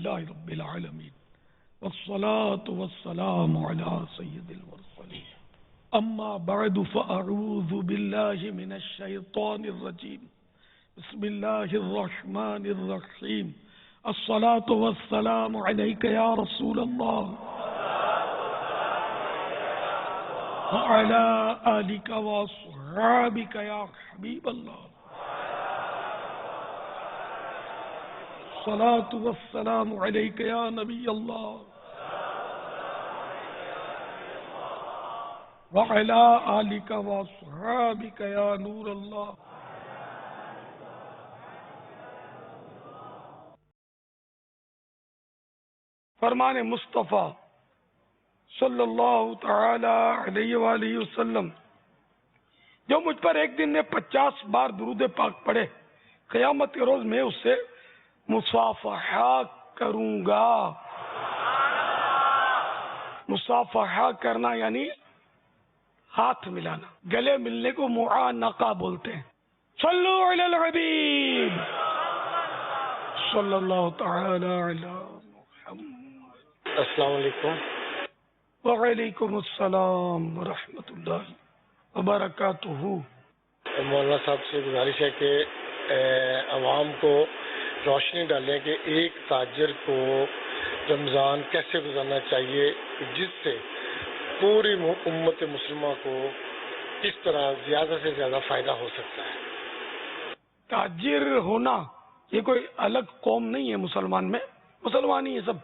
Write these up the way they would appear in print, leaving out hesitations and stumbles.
لله رب العالمين والصلاة والسلام على سيد المرسلين أما بعد فأعوذ بالله من الشيطان الرجيم بسم الله الرحمن الرحيم الصلاة والسلام عليك يا رسول الله وعلى آلك وأصحابك يا حبيب الله الصلاة والسلام عليك يا نبي الله وعلى آلك وأصحابك يا نور الله. فرمان مصطفیٰ صلی اللہ تعالی علیہ وآلہ وسلم، جو مجھ پر ایک دن میں 50 بار درود پاک پڑھے، قیامت کے روز میں اس سے مصافحہ کروں گا. مصافحہ کرنا یعنی ہاتھ ملانا، گلے ملنے کو معانقہ بولتے ہیں. صلو علی الحبیب صلی اللہ تعالی علی محمد. السلام علیکم. وعلیکم السلام ورحمۃ اللہ وبرکاتہ. مولانا صاحب سے گزارش ہے کہ عوام کو روشنی ڈالیں کہ ایک تاجر کو رمضان کیسے گزارنا چاہیے جس سے پوری امت مسلمہ کو کس طرح زیادہ سے زیادہ فائدہ ہو سکتا ہے. تاجر ہونا یہ کوئی الگ قوم نہیں ہے مسلمان میں، مسلمان ہی ہے سب.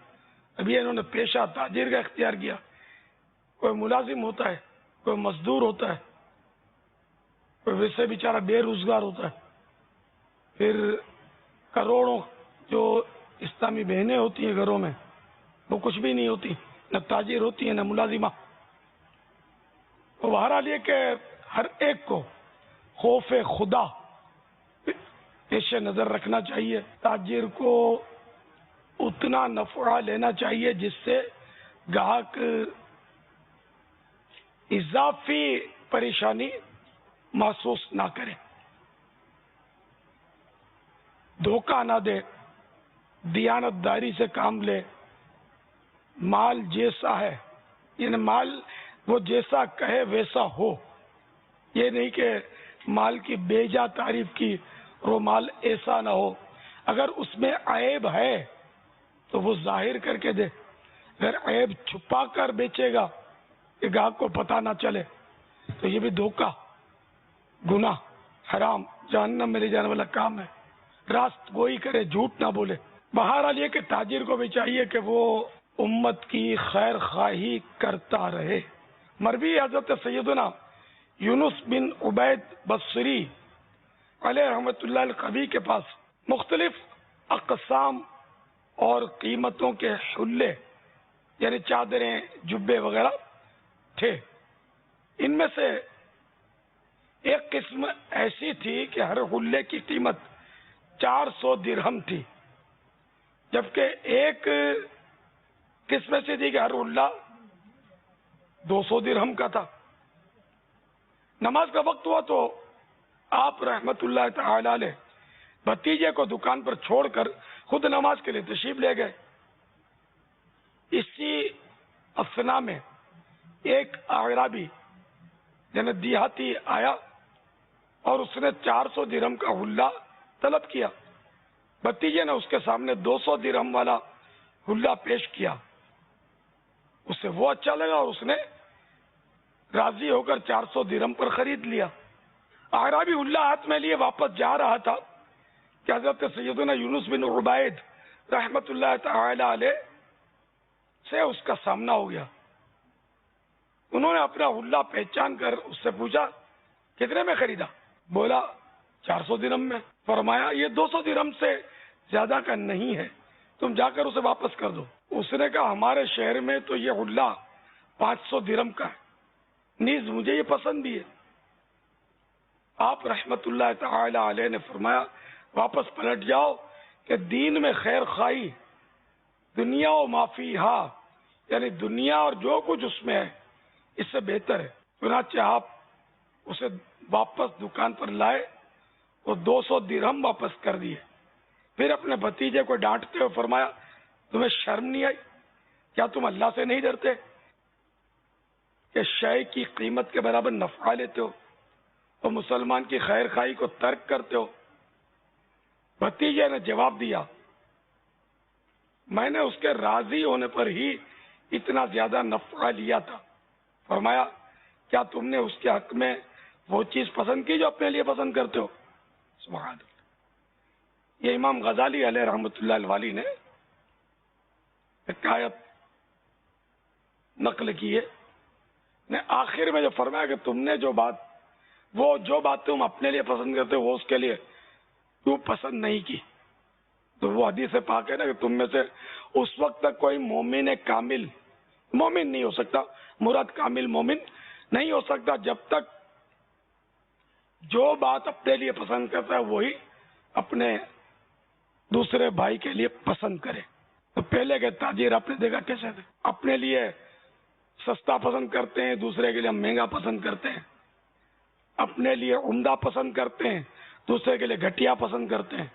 ابھی انہوں نے پیشہ تاجر کا اختیار کیا. کوئی ملازم ہوتا ہے، کوئی مزدور ہوتا ہے، کوئی ویسے بیچارہ بے روزگار ہوتا ہے. پھر کروڑوں جو اسلامی بہنیں ہوتی ہیں گھروں میں، وہ کچھ بھی نہیں ہوتی، نہ تاجر ہوتی ہیں نہ ملازمہ. تو بہرحال یہ کہ ہر ایک کو خوف خدا پیش نظر رکھنا چاہیے. تاجر کو اتنا نفع لینا چاہیے جس سے گاہک اضافی پریشانی محسوس نہ کرے، دھوکہ نہ دے، دیانت داری سے کام لے. مال جیسا ہے یعنی مال وہ جیسا کہے ویسا ہو. یہ نہیں کہ مال کی بیجا تعریف کی اور وہ مال ایسا نہ ہو. اگر اس میں عیب ہے تو وہ ظاہر کر کے دے. اگر عیب چھپا کر بیچے گا کہ گاہک کو پتہ نہ چلے تو یہ بھی دھوکہ، گناہ، حرام، جہنم میں لے جانے والا کام ہے. راست گوئی کرے، جھوٹ نہ بولے. بہرحال یہ کہ تاجر کو بھی چاہیے کہ وہ امت کی خیر خواہی کرتا رہے. مروی حضرت سیدنا یونس بن عبید بصری علیہ رحمۃ اللہ القوی کے پاس مختلف اقسام اور قیمتوں کے حلے یعنی چادریں، جبے وغیرہ تھے. ان میں سے ایک قسم ایسی تھی کہ ہر حلے کی قیمت 400 درہم تھی، جبکہ ایک قسم ایسی تھی کہ ہر حلہ 200 درہم کا تھا. نماز کا وقت ہوا تو آپ رحمت اللہ تعالی علیہ بھتیجے کو دکان پر چھوڑ کر خود نماز کے لیے تشریف لے گئے. اسی اثنا میں ایک اعرابی یعنی دیہاتی آیا اور اس نے 400 درہم کا حلہ طلب کیا. بھتیجے نے اس کے سامنے 200 درہم والا حلہ پیش کیا. اسے وہ اچھا لگا اور اس نے راضی ہو کر 400 درہم پر خرید لیا. اعرابی حلہ ہاتھ میں لیے واپس جا رہا تھا کہ حضرت سیدنا یونس بن عبید رحمت اللہ تعالی علیہ سے اس کا سامنا ہو گیا. انہوں نے اپنا حلہ پہچان کر اس سے پوچھا کتنے میں خریدا؟ بولا 400 درہم میں. فرمایا یہ 200 درہم سے زیادہ کا نہیں ہے، تم جا کر اسے واپس کر دو. اس نے کہا ہمارے شہر میں تو یہ حلہ 500 درہم کا ہے، نیز مجھے یہ پسند بھی ہے. آپ رحمت اللہ تعالی علیہ نے فرمایا واپس پلٹ جاؤ کہ دین میں خیر خواہی دنیا و مافیہا یعنی دنیا اور جو کچھ اس میں ہے اس سے بہتر ہے. چنانچہ آپ اسے واپس دکان پر لائے اور 200 درہم واپس کر دیے. پھر اپنے بھتیجے کو ڈانٹتے ہوئے فرمایا تمہیں شرم نہیں آئی؟ کیا تم اللہ سے نہیں ڈرتے کہ شے کی قیمت کے برابر نفع لیتے ہو اور مسلمان کی خیر خواہی کو ترک کرتے ہو؟ بھتیجے نے جواب دیا، میں نے اس کے راضی ہونے پر ہی اتنا زیادہ نفع لیا تھا۔ فرمایا، کیا تم نے اس کے حق میں وہ چیز پسند کی جو اپنے لیے پسند کرتے ہو؟ سبحان اللہ۔ یہ امام غزالی علیہ رحمۃ اللہ الوالی نے ایک آیت نقل کی ہے، نے آخر میں جو فرمایا کہ تم نے جو بات تم اپنے لیے پسند کرتے ہو وہ اس کے لیے کیوں پسند نہیں کی؟ تو وہ حدیث پاک ہے نا کہ تم میں سے اس وقت تک کوئی مومن کامل مومن نہیں ہو سکتا، مراد کامل مومن نہیں ہو سکتا جب تک جو بات اپنے لیے پسند کرتا ہے وہی اپنے دوسرے بھائی کے لیے پسند کرے۔ تو پہلے کے تاجر آپ نے دیکھا کیسے تھے، اپنے لیے سستا پسند کرتے ہیں، دوسرے کے لیے مہنگا پسند کرتے ہیں، اپنے لیے عمدہ پسند کرتے ہیں، دوسرے کے لیے گھٹیا پسند کرتے ہیں،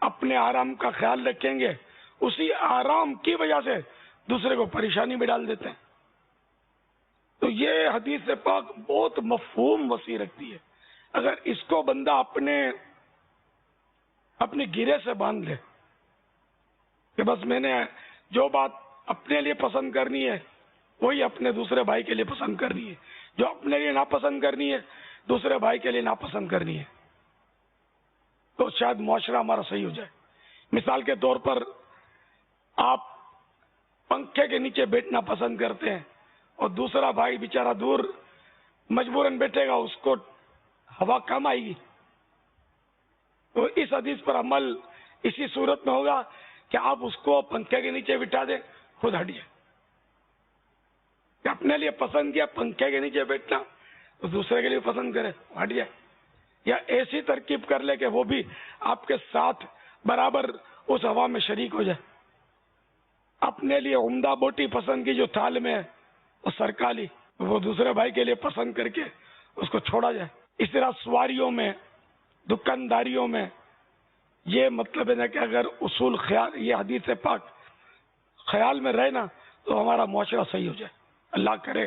اپنے آرام کا خیال رکھیں گے، اسی آرام کی وجہ سے دوسرے کو پریشانی میں ڈال دیتے ہیں۔ تو یہ حدیث پاک بہت مفہوم وسیع رکھتی ہے۔ اگر اس کو بندہ اپنے گرے سے باندھ لے کہ بس میں نے جو بات اپنے لیے پسند کرنی ہے وہی اپنے دوسرے بھائی کے لیے پسند کرنی ہے، جو اپنے لیے ناپسند کرنی ہے دوسرے بھائی کے لیے ناپسند کرنی ہے، تو شاید معاشرہ ہمارا صحیح ہو جائے۔ مثال کے طور پر آپ پنکھے کے نیچے بیٹھنا پسند کرتے ہیں اور دوسرا بھائی بیچارہ دور مجبوراً بیٹھے گا، اس کو ہوا کم آئے گی۔ تو اس حدیث پر عمل اسی صورت میں ہوگا کہ آپ اس کو پنکھے کے نیچے بٹھا دیں، خود ہٹ جائے۔ کہ اپنے لیے پسند کیا پنکھے کے نیچے بیٹھنا، تو دوسرے کے لیے پسند کرے، ہٹ جائے۔ یا ایسی ترکیب کر لے کہ وہ بھی آپ کے ساتھ برابر اس ہوا میں شریک ہو جائے۔ اپنے لیے عمدہ بوٹی پسند کی جو تھال میں ہے وہ سرکالی، وہ دوسرے بھائی کے لیے پسند کر کے اس کو چھوڑا جائے۔ اس طرح سواریوں میں، دکانداریوں میں یہ مطلب ہے نا کہ اگر اصول خیال یہ حدیث پاک خیال میں رہے نا تو ہمارا معاشرہ صحیح ہو جائے۔ اللہ کرے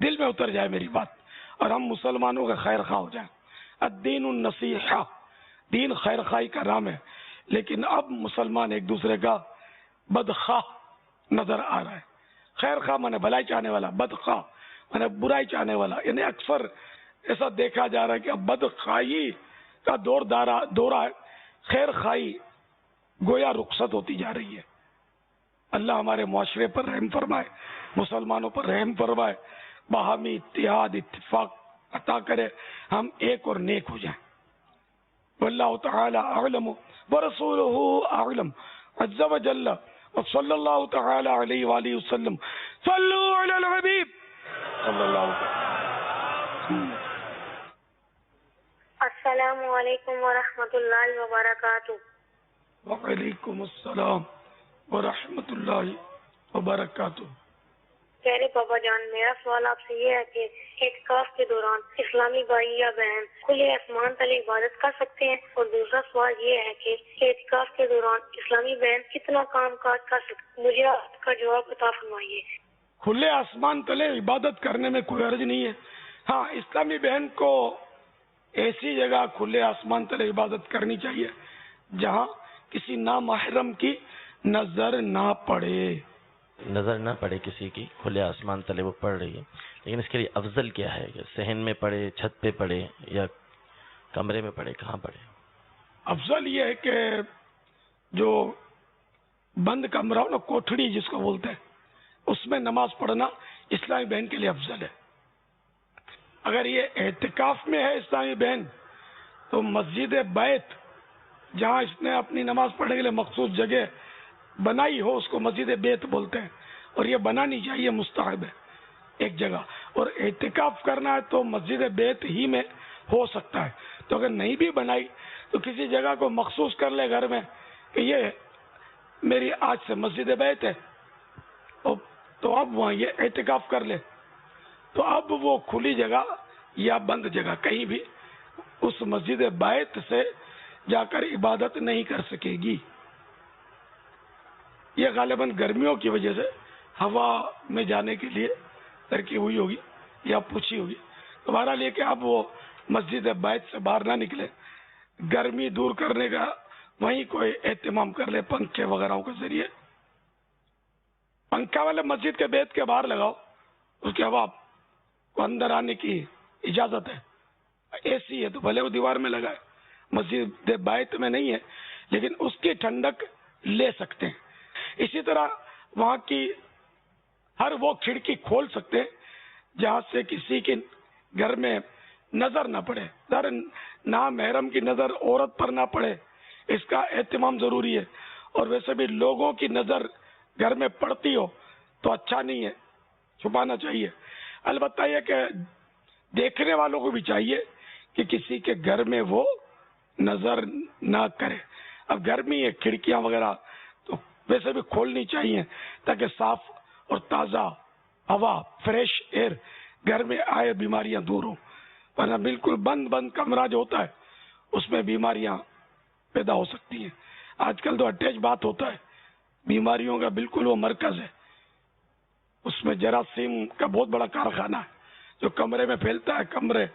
دل میں اتر جائے میری بات اور ہم مسلمانوں کا خیر خواہ ہو جائیں۔ الدین النصیحہ، دین خیر خواہی کا نام ہے، لیکن اب مسلمان ایک دوسرے کا بدخواہ نظر آ رہا ہے۔ خیر خواہ مانے بھلائی چاہنے والا، بدخواہ مانے برائی چاہنے والا، یعنی اکثر ایسا دیکھا جا رہا ہے کہ اب بدخواہی کا دورہ ہے، خیر خواہی گویا رخصت ہوتی جا رہی ہے۔ اللہ ہمارے معاشرے پر رحم فرمائے، مسلمانوں پر رحم فرمائے، باہمی اتحاد اتفاق عطا کرے، ہم ایک اور نیک ہو جائیں۔ واللہ تعالی اعلم ورسولہ اعلم عز وجل وصلی اللہ تعالی علیہ وآلہ وسلم۔ صلو علی الحبیب صلی اللہ علیہ وسلم۔ السلام علیکم ورحمۃ اللہ وبرکاتہ۔ وعلیکم السلام ورحمۃ اللہ وبرکاتہ۔ پیارے بابا جان، میرا سوال آپ سے یہ ہے کہ اعتکاف کے دوران اسلامی بھائی یا بہن کھلے آسمان تلے عبادت کر سکتے ہیں؟ اور دوسرا سوال یہ ہے کہ اعتکاف کے دوران اسلامی بہن کتنا کام کاج کر سکتے؟ مجھے آپ کا جواب عطا فرمائیے۔ کھلے آسمان تلے عبادت کرنے میں کوئی حرج نہیں ہے۔ ہاں، اسلامی بہن کو ایسی جگہ کھلے آسمان تلے عبادت کرنی چاہیے جہاں کسی نامحرم کی نظر نہ پڑے کسی کی، کھلے آسمان تلے وہ پڑھ رہی ہے، لیکن اس کے لیے افضل کیا ہے کہ صحن میں پڑھے، چھت پہ پڑھے یا کمرے میں پڑھے، کہاں پڑھے؟ افضل یہ ہے کہ جو بند کمرہ ہو نا، کوٹھڑی جس کو بولتے ہیں، اس میں نماز پڑھنا اسلامی بہن کے لیے افضل ہے۔ اگر یہ اعتکاف میں ہے اسلامی بہن تو مسجد بیت جہاں اس نے اپنی نماز پڑھنے کے لیے مخصوص جگہ بنائی ہو اس کو مسجد بیت بولتے ہیں، اور یہ بنانی چاہیے، مستحب ہے ایک جگہ۔ اور اعتکاف کرنا ہے تو مسجد بیت ہی میں ہو سکتا ہے۔ تو اگر نہیں بھی بنائی تو کسی جگہ کو مخصوص کر لے گھر میں کہ یہ میری آج سے مسجد بیت ہے، تو اب وہاں یہ اعتکاف کر لے، تو اب وہ کھلی جگہ یا بند جگہ کہیں بھی اس مسجد بیت سے جا کر عبادت نہیں کر سکے گی۔ یہ غالباً گرمیوں کی وجہ سے ہوا میں جانے کے لیے ترقی ہوئی ہوگی یا پوچھی ہوگی. تو بہرحال یہ کہ اب وہ مسجد بیت سے باہر نہ نکلے, گرمی دور کرنے کا وہیں کوئی اہتمام کر لے پنکھے وغیرہ کے ذریعے. پنکھا والے مسجد کے بیت کے باہر لگاؤ, اس کی ہوا کو اندر آنے کی اجازت ہے. اے سی ہے تو بھلے وہ دیوار میں لگائے, مسجد بیت میں نہیں ہے لیکن اس کی ٹھنڈک لے سکتے ہیں. اسی طرح وہاں کی ہر وہ کھڑکی کھول سکتے ہیں جہاں سے کسی کے گھر میں نظر نہ پڑے. نامحرم کی نظر عورت پر نہ پڑے, اس کا اہتمام ضروری ہے. اور ویسے بھی لوگوں کی نظر گھر میں پڑتی ہو تو اچھا نہیں ہے, چھپانا چاہیے. البتہ یہ کہ دیکھنے والوں کو بھی چاہیے کہ کسی کے گھر میں وہ نظر نہ کرے. اب گرمی ہے, کھڑکیاں وغیرہ تو ویسے بھی کھولنی چاہیے تاکہ صاف اور تازہ ہوا, فریش ایئر گھر میں آئے, بیماریاں دور ہوں. ورنہ بالکل بند کمرہ جو ہوتا ہے اس میں بیماریاں پیدا ہو سکتی ہیں. آج کل تو اٹیچ بات ہوتا ہے, بیماریوں کا بالکل وہ مرکز ہے. اس میں جراثیم کا بہت بڑا کارخانہ ہے جو کمرے میں پھیلتا ہے. کمرے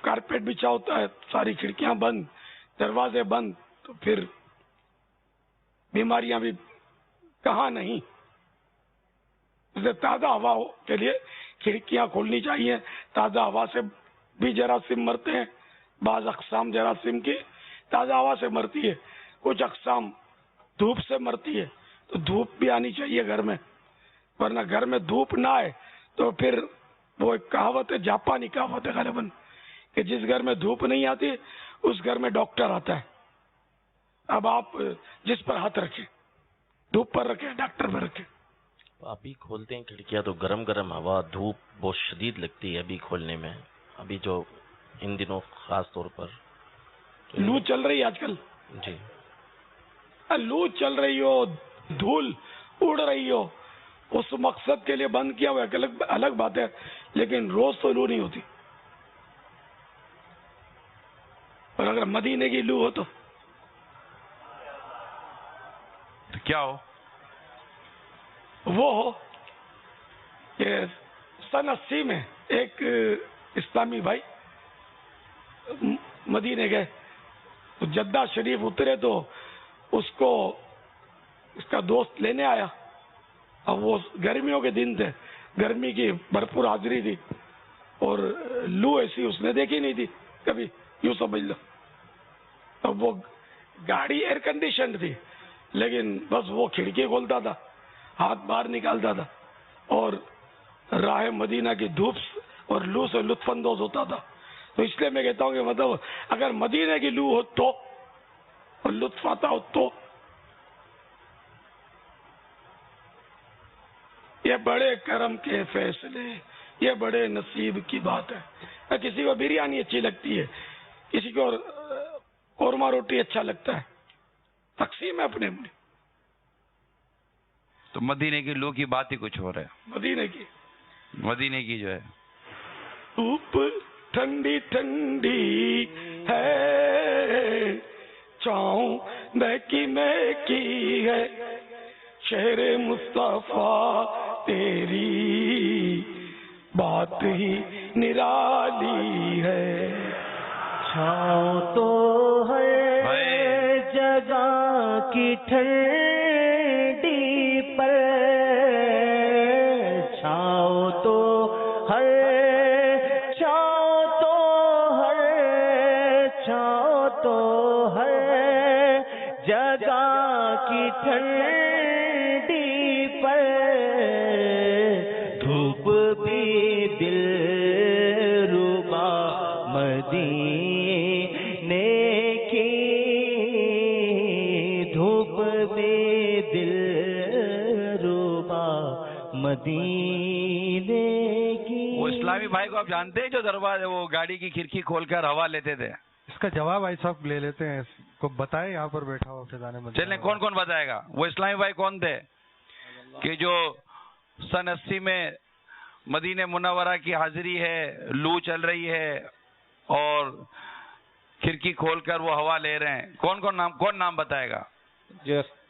کارپیٹ بچھا ہوتا ہے, ساری کھڑکیاں بند, دروازے بند, تو پھر بیماریاں بھی کہاں نہیں. تازہ ہوا کے لیے کھڑکیاں کھولنی چاہیے. تازہ ہوا سے بھی جراثیم مرتے ہیں. بعض اقسام جراثیم کی تازہ ہوا سے مرتی ہے, کچھ اقسام دھوپ سے مرتی ہے. تو دھوپ بھی آنی چاہیے گھر میں, ورنہ گھر میں دھوپ نہ آئے تو پھر وہ ایک کہاوت ہے, جاپانی کہاوت ہے غالباً, کہ جس گھر میں دھوپ نہیں آتی اس گھر میں ڈاکٹر آتا ہے. اب آپ جس پر ہاتھ رکھیں, دھوپ پر رکھیں, ڈاکٹر پر رکھیں. آپ ہی کھولتے ہیں کھڑکیاں تو گرم گرم ہوا, دھوپ بہت شدید لگتی ہے ابھی کھولنے میں. ابھی جو ان دنوں خاص طور پر لو چل رہی ہے آج کل. جی, لو چل رہی ہو, دھول اڑ رہی ہو, اس مقصد کے لیے بند کیا ہوا الگ بات ہے, لیکن روز تو لو نہیں ہوتی. اور اگر مدینے کی لو ہو تو کیا ہو, وہ ہو کہ سن 80 میں ایک اسلامی بھائی مدینے گئے تو جدہ شریف اترے تو اس کو اس کا دوست لینے آیا. اب وہ گرمیوں کے دن تھے, گرمی کی بھرپور حاضری تھی, اور لو ایسی اس نے دیکھی نہیں تھی کبھی, یوں سمجھ لو. اب وہ گاڑی ایئر کنڈیشن تھی لیکن بس وہ کھڑکی کھولتا تھا, ہاتھ باہر نکالتا تھا اور راہ مدینہ کی دھوپ اور لو سے لطف اندوز ہوتا تھا. تو اس لیے میں کہتا ہوں کہ مطلب اگر مدینہ کی لو ہو تو اور لطف آتا ہو تو یہ بڑے کرم کے فیصلے, یہ بڑے نصیب کی بات ہے. کسی کو بریانی اچھی لگتی ہے, کسی کو قورمہ روٹی اچھا لگتا ہے, تقسیم ہے اپنے اپنے. تو مدینے کی لو کی بات ہی کچھ ہو رہا ہے. مدینے کی جو ہے دھوپ ٹھنڈی ٹھنڈی ہے, چاؤں مہکی ہے, شہر مصطفیٰ تیری بات ہی نرالی ہے. چھاؤں تو ہے جگہ کی ٹھنڈی پر, چھاؤں تو ہے, چھاؤں تو ہے, چھاؤں تو ہے جگہ کی ٹھنڈی پر, دھوپ بھی دل ربا مدینے کی, دھوپ بھی دل ربا مدینے کی. وہ اسلامی بھائی کو آپ جانتے ہیں جو دروازے وہ گاڑی کی کھڑکی کھول کر ہوا لیتے تھے؟ اس کا جواب بھائی صاحب لے لیتے ہیں, کو بتائے یہاں پر بیٹھا ہوا فضان مدینہ. چلیں کون کون بتائے گا. وہ اسلامی بھائی کون تھے کہ جو سن 80 میں مدینہ منورہ کی حاضری ہے, لو چل رہی ہے اور کھڑکی کھول کر وہ ہوا لے رہے ہیں؟ کون نام بتائے گا؟ جو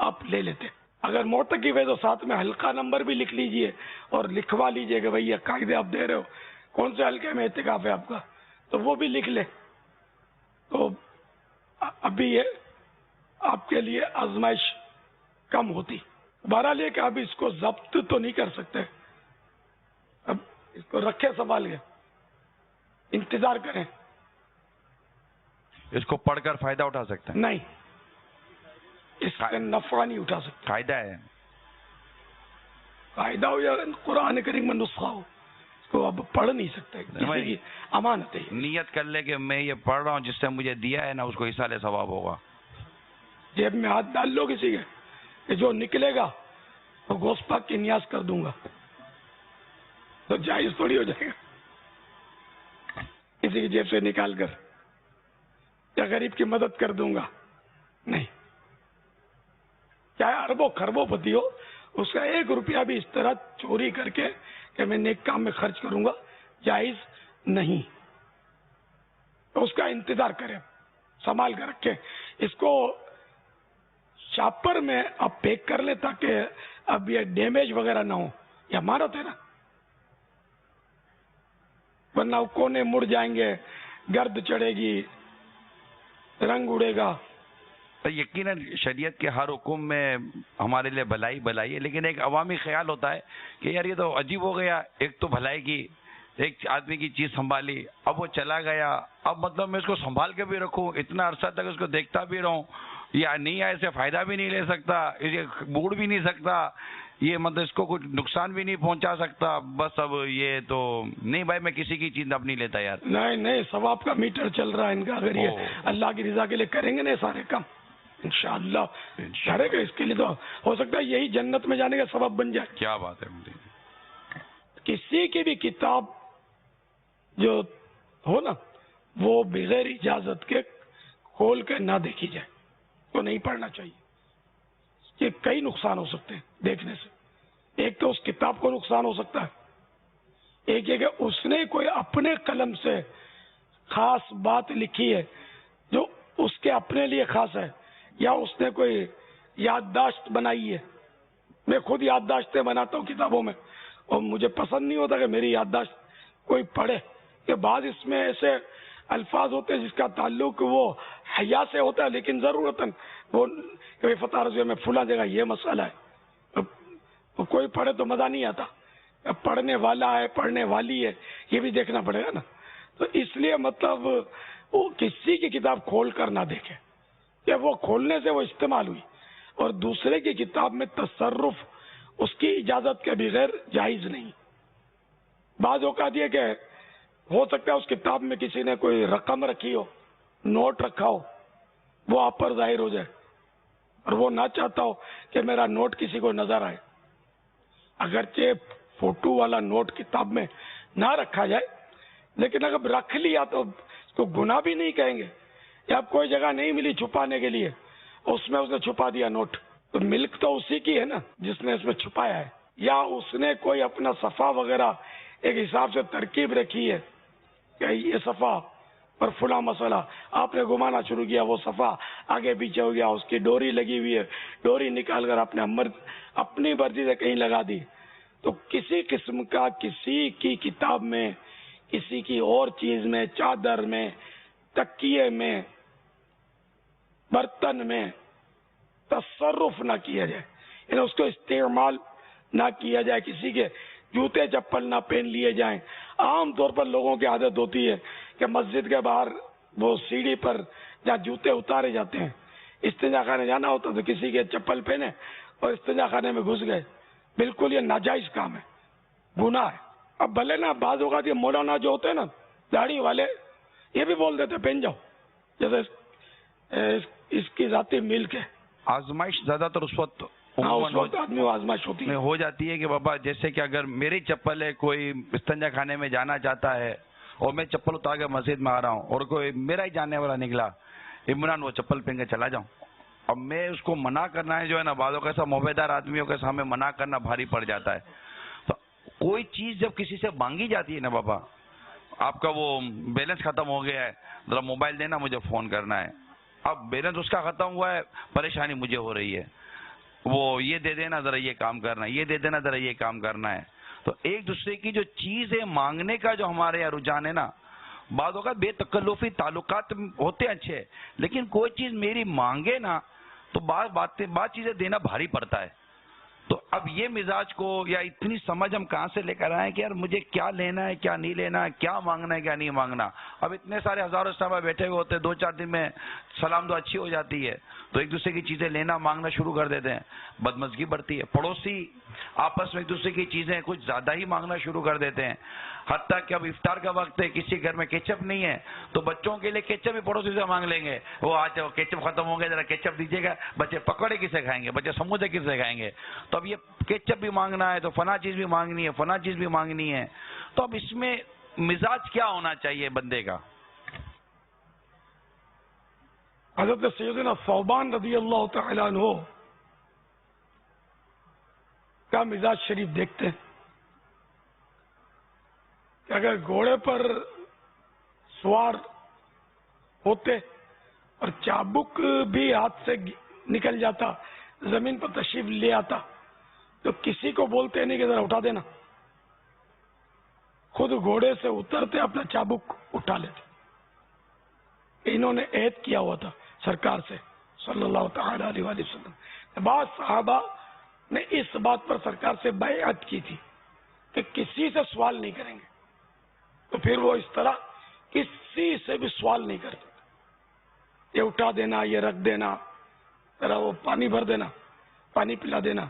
آپ لے لیتے. اگر معتکف ہے تو ساتھ میں حلقہ نمبر بھی لکھ لیجئے اور لکھوا لیجئے کہ بھئی یہ قاعدے آپ دے رہے ہو, کون سے حلقے میں اعتکاف ہے آپ کا, تو وہ بھی لکھ لے. تو ابھی یہ آپ کے لیے آزمائش کم ہوتی. بہرحال یہ کہ اب اس کو ضبط تو نہیں کر سکتے, اب اس کو رکھے سنبھال کے, انتظار کریں. اس کو پڑھ کر فائدہ اٹھا سکتے ہیں؟ نہیں, اس سے نفع نہیں اٹھا سکتے. قاعدہ ہے, قاعدہ ہو یا قرآن کریم میں نسخہ ہو, اس کو اب پڑھ نہیں سکتے, کسی کی امانت ہے. نیت کر لے کہ میں یہ پڑھ رہا ہوں, جس سے مجھے دیا ہے نا اس کو ایصال ثواب ہوگا. جیب میں ہاتھ ڈال لو کسی کے کہ جو نکلے گا وہ گوشت پاک کی نیاز کر دوں گا, تو جائز تھوڑی ہو جائے گا. کسی کی جیب سے نکال کر یا غریب کی مدد کر دوں گا, نہیں. چاہے اربوں خربوں پتی ہو, اس کا 1 روپیہ بھی اس طرح چوری کر کے کہ میں نیک کام میں خرچ کروں گا, جائز نہیں. تو اس کا انتظار کریں, سنبھال کر رکھیں. اس کو شاپر میں آپ پیک کر لیں تاکہ اب یہ ڈیمیج وغیرہ نہ ہو. یہ امانت ہے نا, ورنہ کونے مڑ جائیں گے, گرد چڑھے گی, رنگ اڑے گا. یقیناً شریعت کے ہر حکم میں ہمارے لیے بھلائی بھلائی ہے, لیکن ایک عوامی خیال ہوتا ہے کہ یار یہ تو عجیب ہو گیا, ایک تو بھلائی کی, ایک آدمی کی چیز سنبھالی, اب وہ چلا گیا, اب مطلب میں اس کو سنبھال کے بھی رکھوں, اتنا عرصہ تک اس کو دیکھتا بھی رہوں, یا نہیں آئے سے فائدہ بھی نہیں لے سکتا, یہ بوڑھ بھی نہیں سکتا, یہ مطلب اس کو کچھ نقصان بھی نہیں پہنچا سکتا, بس اب یہ تو نہیں بھائی میں کسی کی چیز اب نہیں لیتا یار. نہیں, ثواب کا میٹر چل رہا ہے ان کا. اگر یہ اللہ کی رضا کے لیے کریں گے نا سارے کام, انشاءاللہ کرے گا, اس کے لیے تو ہو سکتا ہے یہی جنت میں جانے کا سبب بن جائے. کیا بات ہے. کسی کی بھی کتاب جو ہو نا وہ بغیر اجازت کے کھول کے نہ دیکھی جائے, تو نہیں پڑھنا چاہیے. یہ کئی نقصان ہو سکتے ہیں دیکھنے سے. ایک تو اس کتاب کو نقصان ہو سکتا ہے, ایک یہ کہ اس نے کوئی اپنے قلم سے خاص بات لکھی ہے جو اس کے اپنے لیے خاص ہے, یا اس نے کوئی یادداشت بنائی ہے. میں خود یادداشتیں بناتا ہوں کتابوں میں, اور مجھے پسند نہیں ہوتا کہ میری یادداشت کوئی پڑھے, کہ بعض اس میں ایسے الفاظ ہوتے ہیں جس کا تعلق وہ حیا سے ہوتا ہے, لیکن ضرورتاً وہ فتح رضویہ میں فلاں جگہ یہ مسئلہ ہے, کوئی پڑھے تو مزہ نہیں آتا. پڑھنے والا ہے, پڑھنے والی ہے, یہ بھی دیکھنا پڑے گا نا. تو اس لیے مطلب وہ کسی کی کتاب کھول کر نہ دیکھے, کہ وہ کھولنے سے وہ استعمال ہوئی, اور دوسرے کی کتاب میں تصرف اس کی اجازت کے بغیر جائز نہیں. بعض اوقات یہ کہ ہو سکتا ہے اس کتاب میں کسی نے کوئی رقم رکھی ہو, نوٹ رکھا ہو, وہ آپ پر ظاہر ہو جائے, اور وہ نہ چاہتا ہو کہ میرا نوٹ کسی کو نظر آئے. اگرچہ فوٹو والا نوٹ کتاب میں نہ رکھا جائے, لیکن اگر رکھ لیا تو اس کو گناہ بھی نہیں کہیں گے. یا کوئی جگہ نہیں ملی چھپانے کے لیے, اس میں اس نے چھپا دیا نوٹ, تو ملک تو اسی کی ہے نا جس نے اس میں چھپایا ہے. یا اس نے کوئی اپنا صفحہ وغیرہ ایک حساب سے ترکیب رکھی ہے کہ یہ صفحہ پر فلاں مسئلہ, آپ نے گھمانا شروع کیا, وہ صفحہ آگے پیچھے ہو گیا, اس کی ڈوری لگی ہوئی ہے, ڈوری نکال کر آپ نے اپنی مرضی سے کہیں لگا دی. تو کسی قسم کا کسی کی کتاب میں, کسی کی اور چیز میں, چادر میں, تکیے میں, برتن میں تصرف نہ کیا جائے, یعنی اس کو استعمال نہ کیا جائے. کسی کے جوتے چپل نہ پہن لیے جائیں. عام طور پر لوگوں کی عادت ہوتی ہے کہ مسجد کے باہر وہ سیڑھی پر جہاں جوتے اتارے جاتے ہیں, استنجا خانے جانا ہوتا تو کسی کے چپل پہنے اور استنجا خانے میں گھس گئے. بالکل یہ ناجائز کام ہے, گناہ ہے. اب بھلے نا بعض اوقات یہ مولانا جو ہوتے ہیں نا داڑھی والے, یہ بھی بول دیتے پہن جاؤ, جیسے اس کی ذاتی ملک ہے. آزمائش زیادہ تر اس وقت آدمی آزمائش ہوتی ہے, ہو جاتی ہے کہ بابا جیسے کہ اگر میری چپل ہے, کوئی استنجا خانے میں جانا چاہتا ہے اور میں چپل اتار کے مسجد میں آ رہا ہوں, اور کوئی میرا ہی جاننے والا نکلا, عمران وہ چپل پہن کے چلا جاؤں, اب میں اس کو منع کرنا ہے جو ہے نا, بعضوں کا ایسا موبیدار آدمیوں کے سامنے منع کرنا بھاری پڑ جاتا ہے. تو کوئی چیز جب کسی سے مانگی جاتی ہے نا, بابا آپ کا وہ بیلنس ختم ہو گیا ہے, ذرا موبائل دینا, مجھے فون کرنا ہے. اب بیلنس اس کا ختم ہوا ہے, پریشانی مجھے ہو رہی ہے, وہ یہ دے دینا ذرا یہ کام کرنا ہے, یہ دے دینا ذرا یہ کام کرنا ہے. تو ایک دوسرے کی جو چیزیں مانگنے کا جو ہمارے یہاں رجحان ہے نا, بعض اوقات بے تکلفی تعلقات ہوتے اچھے, لیکن کوئی چیز میری مانگے نا تو بعض چیزیں دینا بھاری پڑتا ہے. تو اب یہ مزاج کو یا اتنی سمجھ ہم کہاں سے لے کر آئے کہ یار مجھے کیا لینا ہے کیا نہیں لینا ہے, کیا مانگنا ہے کیا نہیں مانگنا. اب اتنے سارے ہزاروں صحابہ بیٹھے ہوئے ہوتے ہیں, 2-4 دن میں سلام دعا اچھی ہو جاتی ہے, تو ایک دوسرے کی چیزیں لینا مانگنا شروع کر دیتے ہیں, بدمزگی بڑھتی ہے. پڑوسی آپس میں ایک دوسرے کی چیزیں کچھ زیادہ ہی مانگنا شروع کر دیتے ہیں. حتیٰ کہ اب افطار کا وقت ہے, کسی گھر میں کیچپ نہیں ہے تو بچوں کے لیے کیچپ بھی پڑوسی سے مانگ لیں گے. وہ آج کیچپ ختم ہو گیا, ذرا کیچپ دیجیے گا. بچے پکوڑے کسے کھائیں گے, بچے سموسے کسے کھائیں گے. تو اب یہ کیچپ بھی مانگنا ہے تو فلاں چیز بھی مانگنی ہے, فلاں چیز بھی مانگنی ہے. تو اب اس میں مزاج کیا ہونا چاہیے بندے کا؟ حضرت سیدنا ثوبان رضی اللہ تعالیٰ عنہ کا مزاج شریف دیکھتے ہیں کہ اگر گھوڑے پر سوار ہوتے اور چابک بھی ہاتھ سے نکل جاتا, زمین پر تشریف لے آتا, تو کسی کو بولتے نہیں کہ ذرا اٹھا دینا, خود گھوڑے سے اترتے اپنا چابک اٹھا لیتے. انہوں نے عہد کیا ہوا تھا سرکار سے صلی اللہ تعالی علیہ وآلہ وسلم. بعض صحابہ نے اس بات پر سرکار سے بیعت کی تھی کہ کسی سے سوال نہیں کریں گے, تو پھر وہ اس طرح کسی سے بھی سوال نہیں کرتے. یہ اٹھا دینا, یہ رکھ دینا, ذرا وہ پانی بھر دینا, پانی پلا دینا,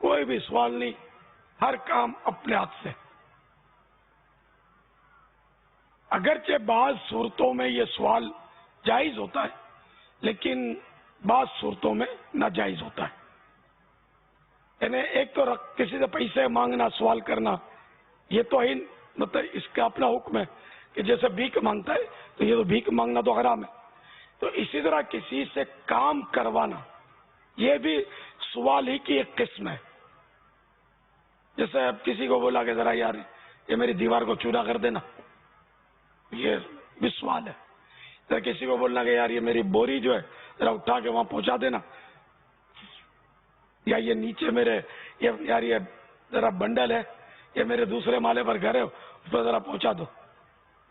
کوئی بھی سوال نہیں, ہر کام اپنے ہاتھ سے. اگرچہ بعض صورتوں میں یہ سوال جائز ہوتا ہے, لیکن بعض صورتوں میں ناجائز ہوتا ہے. یعنی ایک تو کسی سے پیسے مانگنا, سوال کرنا, یہ تو ہی مطلب اس کا اپنا حکم ہے کہ جیسے بھیک مانگتا ہے تو یہ تو بھیک مانگنا تو حرام ہے. تو اسی طرح کسی سے کام کروانا یہ بھی سوال ہی کی ایک قسم ہے. جیسے اب کسی کو بولا کہ ذرا یار یہ میری دیوار کو چورا کر دینا, یہ بھی سوال ہے. ذرا کسی کو بولنا کہ یار یہ میری بوری جو ہے ذرا اٹھا کے وہاں پہنچا دینا, یا یہ نیچے میرے یار یہ ذرا بنڈل ہے, یہ میرے دوسرے مالے پر گھر ہے اس پر ذرا پہنچا دو,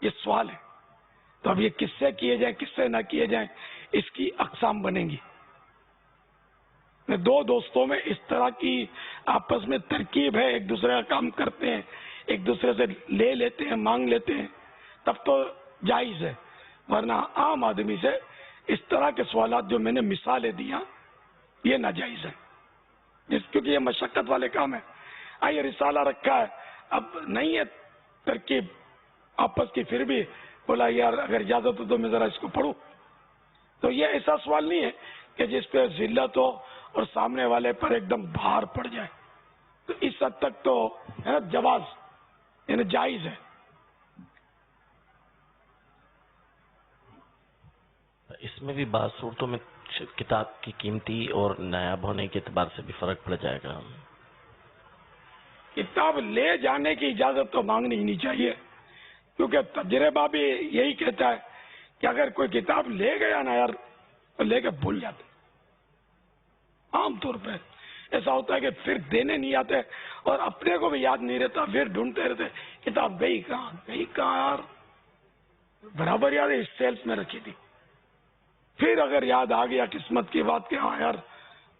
یہ سوال ہے. تو اب یہ کس سے کیے جائیں کس سے نہ کیے جائیں اس کی اقسام بنیں گی. دو دوستوں میں اس طرح کی آپس میں ترکیب ہے, ایک دوسرے کا کام کرتے ہیں, ایک دوسرے سے لے لیتے ہیں, مانگ لیتے ہیں, تب تو جائز ہے. ورنہ عام آدمی سے اس طرح کے سوالات جو میں نے مثالیں دیا یہ ناجائز ہے, کیونکہ یہ مشقت والے کام ہے. یہ رسالہ رکھا ہے, اب نہیں ہے ترکیب آپس کی, پھر بھی بولا یار اگر اجازت ہو تو میں ذرا اس کو پڑھوں. تو یہ ایسا سوال نہیں ہے کہ جس پہ ذلت ہو اور سامنے والے پر ایک دم بھار پڑ جائے. تو اس حد تک تو ہے نا جواز, یعنی جائز ہے. اس میں بھی بعض صورتوں میں کتاب کی قیمتی اور نایاب ہونے کے اعتبار سے بھی فرق پڑ جائے گا. کتاب لے جانے کی اجازت تو مانگنی ہی نہیں چاہیے, کیونکہ تجربہ بھی یہی کہتا ہے کہ اگر کوئی کتاب لے گیا نا یار تو لے کے بھول جاتے. عام طور پہ ایسا ہوتا ہے کہ پھر دینے نہیں آتے اور اپنے کو بھی یاد نہیں رہتا, پھر ڈھونڈتے رہتے کتاب گئی کہاں یار, برابر یاد ہے اس سیلف میں رکھی تھی. پھر اگر یاد آ گیا قسمت کی بات کہ ہاں یار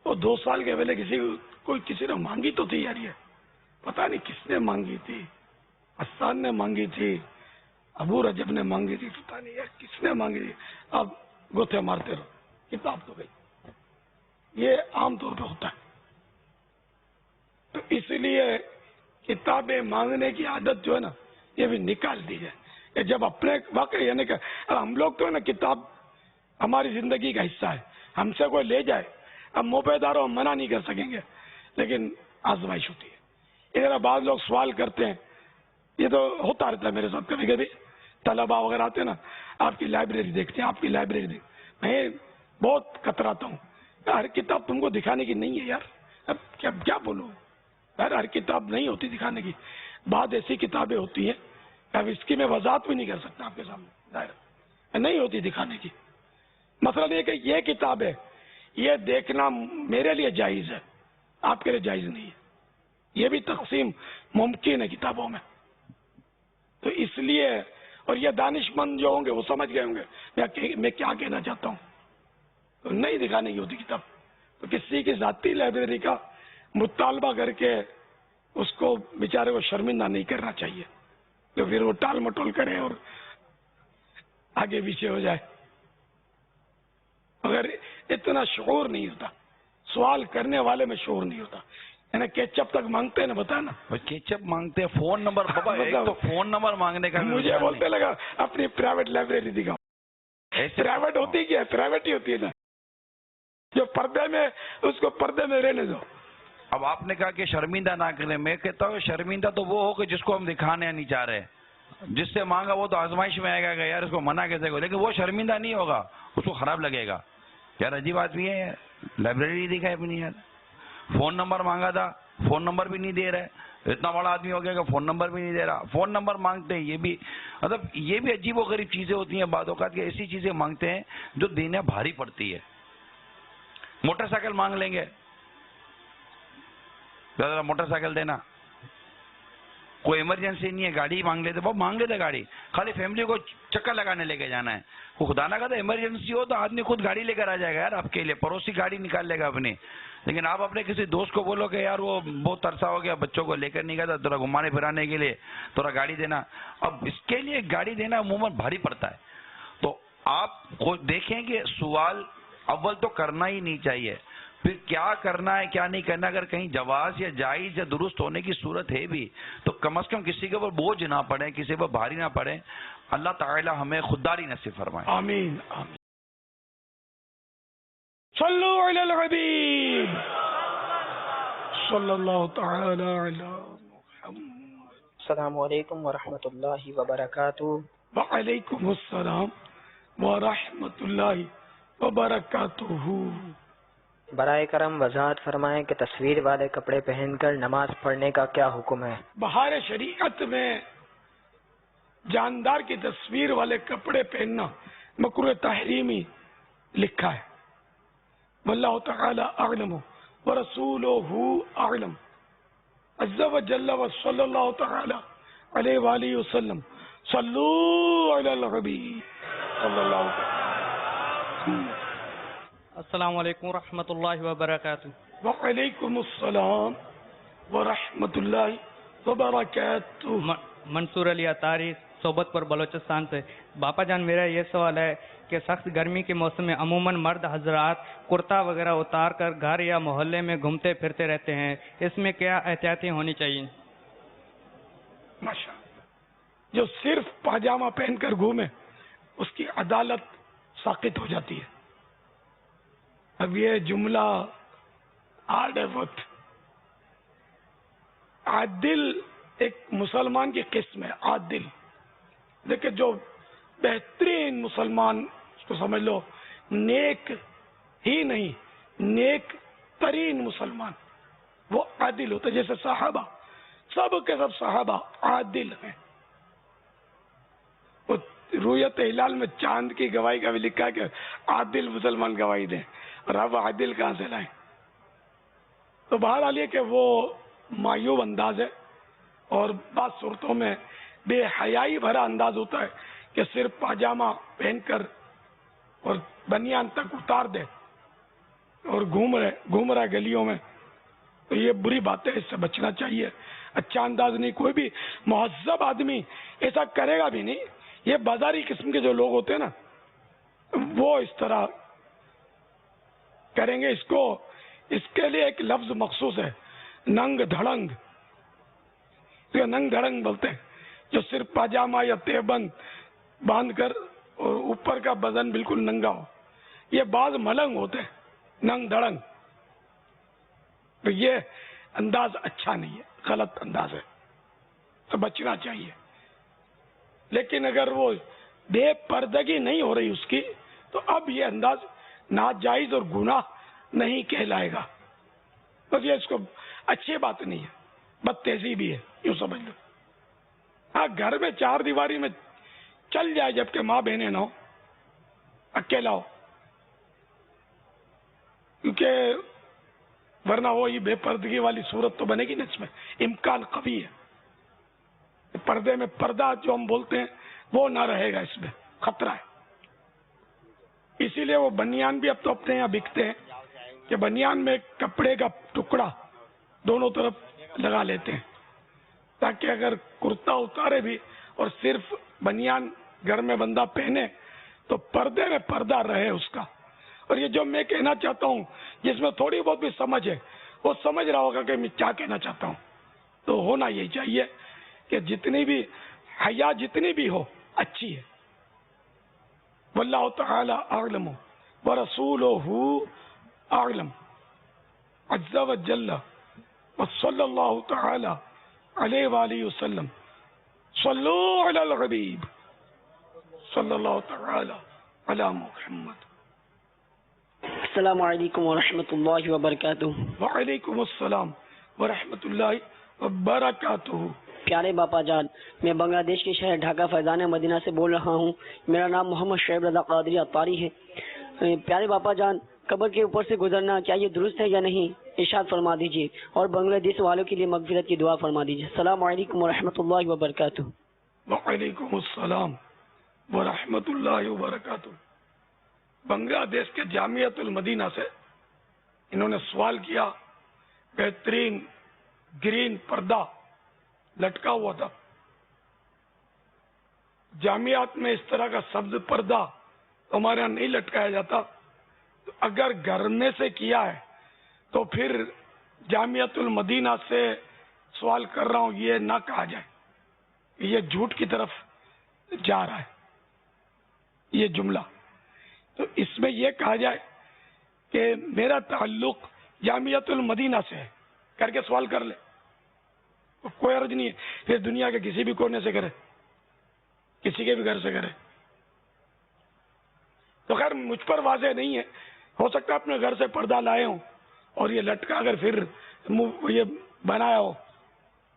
وہ 2 سال کے پہلے کسی نے مانگی تو تھی یار, یہ پتہ نہیں کس نے مانگی تھی, حسان نے مانگی تھی, ابو رجب نے مانگی تھی, پتہ نہیں یار کس نے مانگی تھی. اب گوتھے مارتے رہو, کتاب تو گئی. یہ عام طور پہ ہوتا ہے. تو اس لیے کتابیں مانگنے کی عادت جو ہے نا یہ بھی نکال دی جائے. کہ جب اپنے واقعی یعنی کہ ہم لوگ تو ہے نا کتاب ہماری زندگی کا حصہ ہے, ہم سے کوئی لے جائے اب منہ پہ دارو ہم منع نہیں کر سکیں گے, لیکن آزمائش ہوتی ہے. ادھر بعض لوگ سوال کرتے ہیں, یہ تو ہوتا رہتا ہے میرے ساتھ کبھی کبھی, طلبا وغیرہ آتے ہیں نا, آپ کی لائبریری دیکھتے ہیں, آپ کی لائبریری میں بہت کتراتا ہوں, ہر کتاب تم کو دکھانے کی نہیں ہے یار. اب کیا بولوں یار, ہر کتاب نہیں ہوتی دکھانے کی. بعض ایسی کتابیں ہوتی ہیں اب اس کی میں وضاحت بھی نہیں کر سکتا آپ کے سامنے, نہیں ہوتی دکھانے کی. مثلا یہ کہ یہ کتاب ہے, یہ دیکھنا میرے لیے جائز ہے، آپ کے لیے جائز نہیں ہے. یہ بھی تقسیم ممکن ہے کتابوں میں. تو اس لیے، اور یہ دانش مند جو ہوں گے وہ سمجھ گئے ہوں گے میں کیا کہنا چاہتا ہوں. تو نہیں دکھانے کی ہوتی کتاب. تو کسی کی ذاتی لائبریری کا مطالبہ کر کے اس کو بیچارے کو شرمندہ نہیں کرنا چاہیے، تو پھر وہ ٹال مٹول کرے اور آگے پیچھے ہو جائے. اگر اتنا شعور نہیں ہوتا، سوال کرنے والے میں شعور نہیں ہوتا. یعنی کیچپ تک مانگتے ہیں نا، بتا نا کیچپ مانگتے ہیں، فون نمبر بابا ایک تو فون نمبر مانگنے کا مجھے بولتے لگا اپنی پرائیویٹ لائبریری دکھاؤ. پرائیویٹ ہوتی کیا ہے؟ پرائیویٹ ہی ہوتی ہے نا، جو پردے میں اس کو پردے میں رہنے دو. اب آپ نے کہا کہ شرمندہ نہ کریں، میں کہتا ہوں شرمندہ تو وہ ہو کہ جس کو ہم دکھانے نہیں چاہ رہے. جس سے مانگا وہ تو آزمائش میں آئے گا کہ یار اس کو منع کیسے کو، لیکن وہ شرمندہ نہیں ہوگا، اس کو خراب لگے گا. یار عجیب آدمی ہے، لائبریری دکھائے اپنی. یار فون نمبر مانگا تھا، فون نمبر بھی نہیں دے رہے. اتنا بڑا آدمی ہو گیا کہ فون نمبر بھی نہیں دے رہا. فون نمبر مانگتے ہیں، یہ بھی مطلب یہ بھی عجیب و غریب چیزیں ہوتی ہیں بعض اوقات کہ ایسی چیزیں مانگتے ہیں جو دینا بھاری پڑتی ہے. موٹر سائیکل مانگ لیں گے، موٹر سائیکل دینا. کوئی ایمرجنسی نہیں ہے، گاڑی مانگ لیتے، بہت مانگ لیتے گاڑی، خالی فیملی کو چکر لگانے لے کے جانا ہے. وہ خدا نہ کرے ایمرجنسی ہو تو آدمی خود گاڑی لے کر آ جائے گا یار آپ کے لیے، پڑوسی گاڑی نکال لے گا اپنی. لیکن آپ اپنے کسی دوست کو بولو کہ یار وہ بہت عرصہ ہو گیا بچوں کو لے کر نہیں گیا تھا، تھوڑا گھمانے پھرانے کے لیے تھوڑا گاڑی دینا. اب اس کے لیے گاڑی دینا عموماً بھاری پڑتا ہے. تو آپ خود دیکھیں کہ سوال اول تو کرنا ہی نہیں چاہیے، پھر کیا کرنا ہے کیا نہیں کرنا. اگر کہیں جواز یا جائز یا درست ہونے کی صورت ہے بھی تو کم از کم کسی کے اوپر بوجھ نہ پڑے، کسی پر بھاری نہ پڑے. اللہ تعالی ہمیں خودداری نصیب فرمائے. آمین آمین. صلو علی الحبیب صلی اللہ تعالی علی محمد. السلام علیکم ورحمۃ اللہ وبرکاتہ. وعلیکم السلام ورحمۃ اللہ وبرکاتہ. برائے کرم وضاحت فرمائیں کہ تصویر والے کپڑے پہن کر نماز پڑھنے کا کیا حکم ہے؟ بہار شریعت میں جاندار کی تصویر والے کپڑے پہننا مکروہ تحریمی لکھا ہے. واللہ تعالی اعلم ورسولہ اعلم عز وجل وصلی اللہ تعالی علیہ وآلہ وسلم. صلو علی الحبیب صلی اللہ علیہ. السلام علیکم ورحمۃ اللہ وبرکاتہ. وعلیکم السلام ورحمۃ اللہ وبرکاتہ. منصور علی اطاری صحبت پر بلوچستان سے. باپا جان میرا یہ سوال ہے کہ سخت گرمی کے موسم میں عموماً مرد حضرات کرتا وغیرہ اتار کر گھر یا محلے میں گھومتے پھرتے رہتے ہیں، اس میں کیا احتیاطی ہونی چاہیے؟ ماشاء جو صرف پاجامہ پہن کر گھومے اس کی عدالت ساقط ہو جاتی ہے. اب یہ جملہ آڈ ہے بہت. عادل ایک مسلمان کی قسم ہے، عادل. دیکھیں جو بہترین مسلمان اس کو سمجھ لو، نیک ہی نہیں نیک ترین مسلمان وہ عادل ہوتا ہے. جیسے صحابہ، سب کے سب صحابہ عادل ہیں. وہ رویت ہلال میں چاند کی گواہی کا بھی لکھا ہے کہ عادل مسلمان گواہی دیں، اور اب عادل کہاں سے لائیں؟ تو بہرحال یہ کہ وہ معیوب انداز ہے، اور بعض صورتوں میں بے حیائی بھرا انداز ہوتا ہے کہ صرف پاجامہ پہن کر اور بنیان تک اتار دے اور گھوم رہا ہے گلیوں میں. تو یہ بری بات ہے، اس سے بچنا چاہیے. اچھا انداز نہیں. کوئی بھی مہذب آدمی ایسا کرے گا بھی نہیں. یہ بازاری قسم کے جو لوگ ہوتے ہیں نا وہ اس طرح کریں گے. اس کے لیے ایک لفظ مخصوص ہے، ننگ دھڑنگ. ننگ دھڑنگ بولتے ہیں جو صرف پاجامہ یا تہبند باندھ کر اور اوپر کا بدن بالکل ننگا ہو. یہ بعض ملنگ ہوتے ہیں ننگ دھڑنگ. تو یہ انداز اچھا نہیں ہے، غلط انداز ہے، تو بچنا چاہیے. لیکن اگر وہ بے پردگی نہیں ہو رہی اس کی تو اب یہ انداز ناجائز اور گناہ نہیں کہلائے گا. بس یہ اس کو اچھی بات نہیں ہے، بد تہذیبی ہے، یوں سمجھ لو. ہاں گھر میں چار دیواری میں چل جائے جبکہ ماں بہنیں نہ ہو، اکیلا ہو. کیونکہ ورنہ وہی بے پردگی والی صورت تو بنے گی نا، اس میں امکان قوی ہے، پردے میں پردہ جو ہم بولتے ہیں وہ نہ رہے گا، اس میں خطرہ ہے۔ اسی لیے وہ بنیان بھی اب تو اپنے یہاں بکتے ہیں کہ بنیان میں کپڑے کا ٹکڑا دونوں طرف لگا لیتے ہیں، تاکہ اگر کرتا اتارے بھی اور صرف بنیان گھر میں بندہ پہنے تو پردے میں پردہ رہے اس کا۔ اور یہ جو میں کہنا چاہتا ہوں، جس میں تھوڑی بہت بھی سمجھ ہے، وہ سمجھ رہا ہوگا کہ میں کیا کہنا چاہتا ہوں۔ تو ہونا یہی چاہیے کہ جتنی بھی حیا جتنی بھی ہو اچھی ہے۔ واللہ تعالی اعلم ورسولہ اعلم عز وجل وصلی اللہ تعالی علیہ وآلہ وسلم صلو علی الحبیب صلی اللہ تعالی علی محمد۔ السلام علیکم ورحمۃ اللہ وبرکاتہ۔ وعلیکم السلام ورحمۃ اللہ وبرکاتہ۔ پیارے باپا جان، میں بنگلہ دیش کے شہر ڈھاکہ فیضان مدینہ سے بول رہا ہوں۔ میرا نام محمد شعیب رضا قادری عطاری ہے۔ پیارے باپا جان، قبر کے اوپر سے گزرنا کیا یہ درست ہے یا نہیں، ارشاد فرما دیجیے، اور بنگلہ دیش والوں کے لیے مغفرت کی دعا فرما دیجیے۔ السلام علیکم ورحمۃ اللہ وبرکاتہ۔ وعلیکم السلام ورحمۃ اللہ وبرکاتہ۔ بنگلہ دیش کے جامعۃ المدینہ سے انہوں نے سوال کیا، بہترین گرین پردہ لٹکا ہوا تھا۔ جامعات میں اس طرح کا سبز پردہ ہمارے یہاں نہیں لٹکایا جاتا، تو اگر گھر میں سے کیا ہے تو پھر جامعۃ المدینہ سے سوال کر رہا ہوں یہ نہ کہا جائے، یہ جھوٹ کی طرف جا رہا ہے یہ جملہ۔ تو اس میں یہ کہا جائے کہ میرا تعلق جامعۃ المدینہ سے ہے، کر کے سوال کر لے، کوئی عرض نہیں ہے، پھر دنیا کے کسی بھی کونے سے کرے، کسی کے بھی گھر سے کرے۔ تو خیر مجھ پر واضح نہیں ہے، ہو سکتا ہے اپنے گھر سے پردہ لائے ہوں اور یہ لٹکا اگر پھر یہ بنایا ہو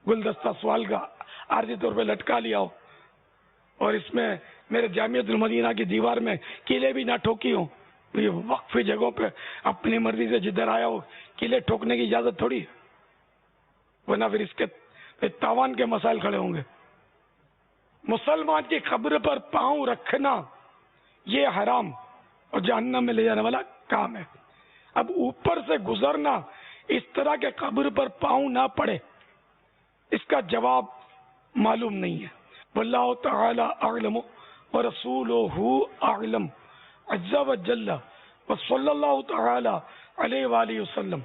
گلدستہ سوال کا، عارضی طور پہ لٹکا لیا ہو، اور اس میں میرے جامعۃ المدینہ کی دیوار میں کیلے بھی نہ ٹھوکی ہوں۔ یہ وقفی جگہوں پہ اپنی مرضی سے جدھر آیا ہو کیلے ٹھوکنے کی اجازت تھوڑی ہے، ورنہ پھر اس کے تاوان کے مسائل کھڑے ہوں گے۔ مسلمان کی قبر پر پاؤں رکھنا یہ حرام اور جہنم میں لے جانے والا کام ہے۔ اب اوپر سے گزرنا اس طرح کے قبر پر پاؤں نہ پڑے، اس کا جواب معلوم نہیں ہے۔ واللہ تعالی اعلم ورسولہ اعلم عز وجل وصلی اللہ تعالی علیہ وآلہ وسلم